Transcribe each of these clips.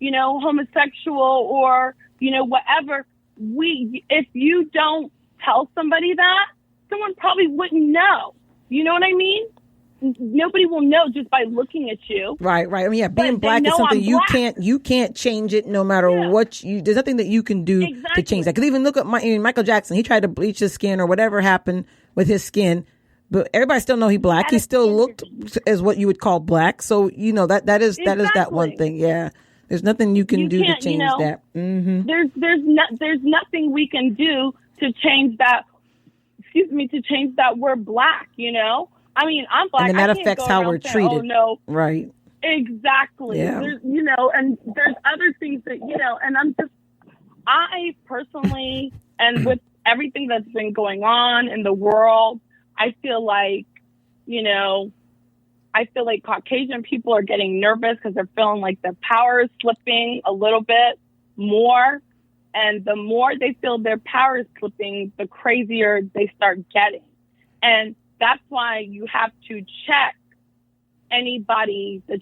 homosexual or, whatever, if you don't tell somebody that, someone probably wouldn't know. You know what I mean? Nobody will know just by looking at you. Right. I mean, being black is something you can't change it no matter what there's nothing that you can do to change that. Because even look at Michael Jackson, he tried to bleach his skin or whatever happened with his skin, but everybody still know he black. He still looked as what you would call black. So, that is that one thing. Yeah. There's nothing you can do to change that. Mm-hmm. There's nothing we can do to change that. To change that we're black. I mean, I'm black. And that affects how we're treated. Oh no, right? Exactly. Yeah. There's, and there's other things that and I personally, and with everything that's been going on in the world, I feel like, Caucasian people are getting nervous because they're feeling like their power is slipping a little bit more. And the more they feel their power is slipping, the crazier they start getting. And that's why you have to check anybody that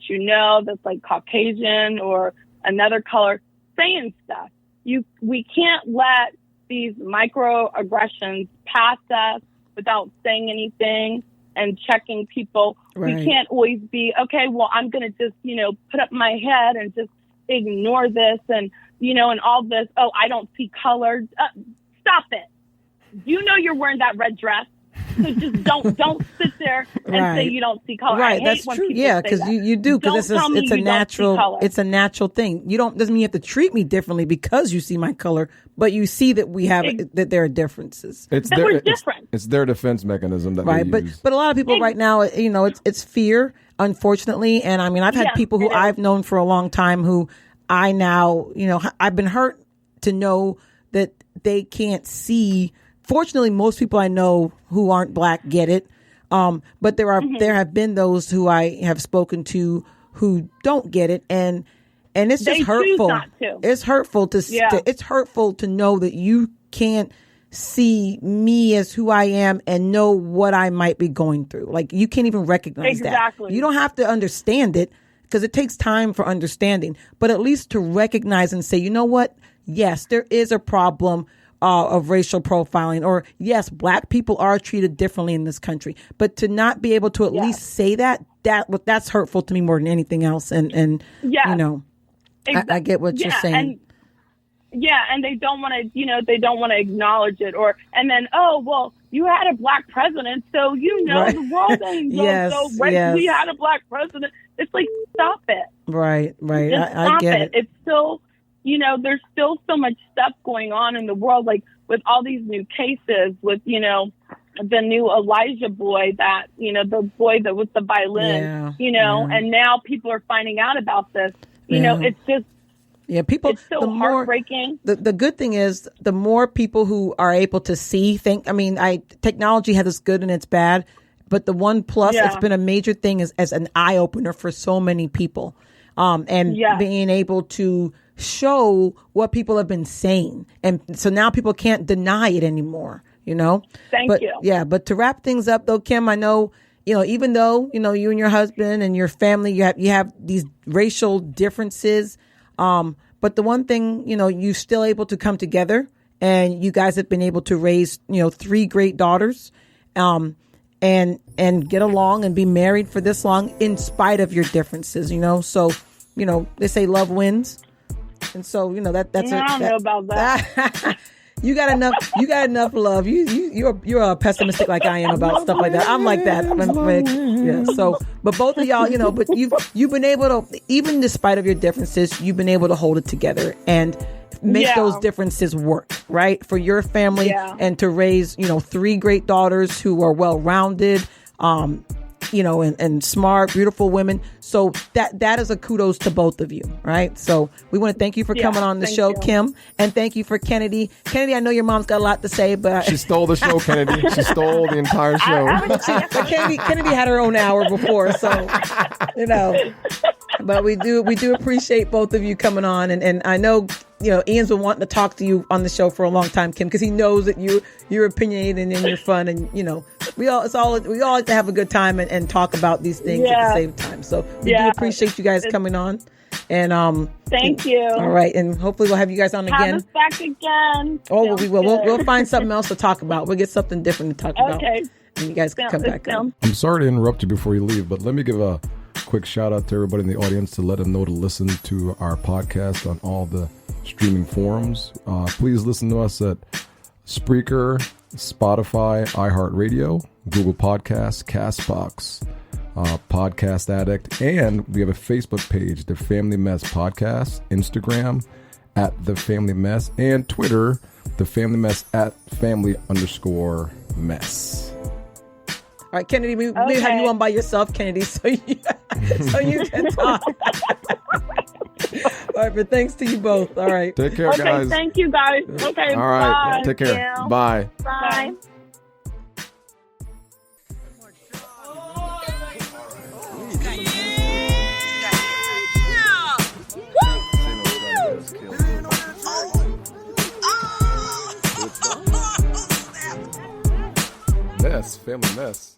that's like Caucasian or another color saying stuff. We can't let these microaggressions pass us without saying anything and checking people. Right. We can't always be, okay, well, I'm going to just, put up my head and just ignore this and, and all this. Oh, I don't see color. Stop it. You're wearing that red dress. So just don't sit there and say you don't see color. Right, that's true. Yeah, because you do, because it's a natural thing. Doesn't mean you have to treat me differently because you see my color, but you see that that there are differences. We're different. It's their defense mechanism that they use. But a lot of people right now, it's fear, unfortunately. And I mean, I've had people who I've known for a long time who I now, I've been hurt to know that they can't see. Fortunately, most people I know who aren't black get it. But there have been those who I have spoken to who don't get it. And it's just hurtful. Not to. It's hurtful it's hurtful to know that you can't see me as who I am and know what I might be going through. Like, you can't even recognize that. You don't have to understand it because it takes time for understanding, but at least to recognize and say, you know what? Yes, there is a problem of racial profiling, or yes, black people are treated differently in this country, but to not be able to at least say that's hurtful to me more than anything else. And exactly. I get what you're saying. And they don't want to, they don't want to acknowledge it, and then, oh, well, you had a black president, so the world ain't so right. We had a black president. It's like, stop it. Right. I get it. It's still, there's still so much stuff going on in the world, like with all these new cases, with, the new Elijah boy that, the boy that with the violin, and now people are finding out about this. It's just, people. It's so heartbreaking. The good thing is, the more people who are able to see, technology has its good and its bad, but the one plus, it's been a major thing as an eye opener for so many people, being able to show what people have been saying, and so now people can't deny it anymore. Thank you. Yeah, but to wrap things up, though, Kim, I know. Even though, you and your husband and your family, you have these racial differences. But the one thing, you're still able to come together, and you guys have been able to raise, 3 great daughters, and get along and be married for this long in spite of your differences, So, they say love wins. And so, that's I don't know about that. You got enough love. You're a pessimistic like I am about stuff like that. I'm like that. So, but both of y'all, but you've been able to, even despite of your differences, you've been able to hold it together and make those differences work, right? For your family and to raise, 3 great daughters who are well-rounded, and smart, beautiful women. So that is a kudos to both of you, right? So we want to thank you for coming on the show, Kim, and thank you for Kennedy. Kennedy, I know your mom's got a lot to say, but she stole the show, Kennedy. She stole the entire show. But Kennedy had her own hour before, so But we do appreciate both of you coming on, and I know Ian's been wanting to talk to you on the show for a long time, Kim, because he knows that you're opinionated and you're fun, and we all like to have a good time and talk about these things at the same time. So we do appreciate you guys coming on, and Thank you. All right, and hopefully we'll have you guys on again. Have us back again. Oh, we will. We'll find something else to talk about. We'll get something different to talk about. Okay. And you guys can come back on. I'm sorry to interrupt you before you leave, but let me give a quick shout out to everybody in the audience to let them know to listen to our podcast on all the streaming forums. Please listen to us at Spreaker, Spotify, iHeartRadio, Google Podcasts, CastBox, Podcast Addict, and we have a Facebook page, The Family Mess Podcast, Instagram at The Family Mess, and Twitter, The Family Mess at _mess. All right, Kennedy, we have you on by yourself, Kennedy, so you can talk. All right, but thanks to you both. All right. Take care, guys. Thank you, guys. Okay, all right. Bye. Take care. Bye. Bye. Mess, family mess.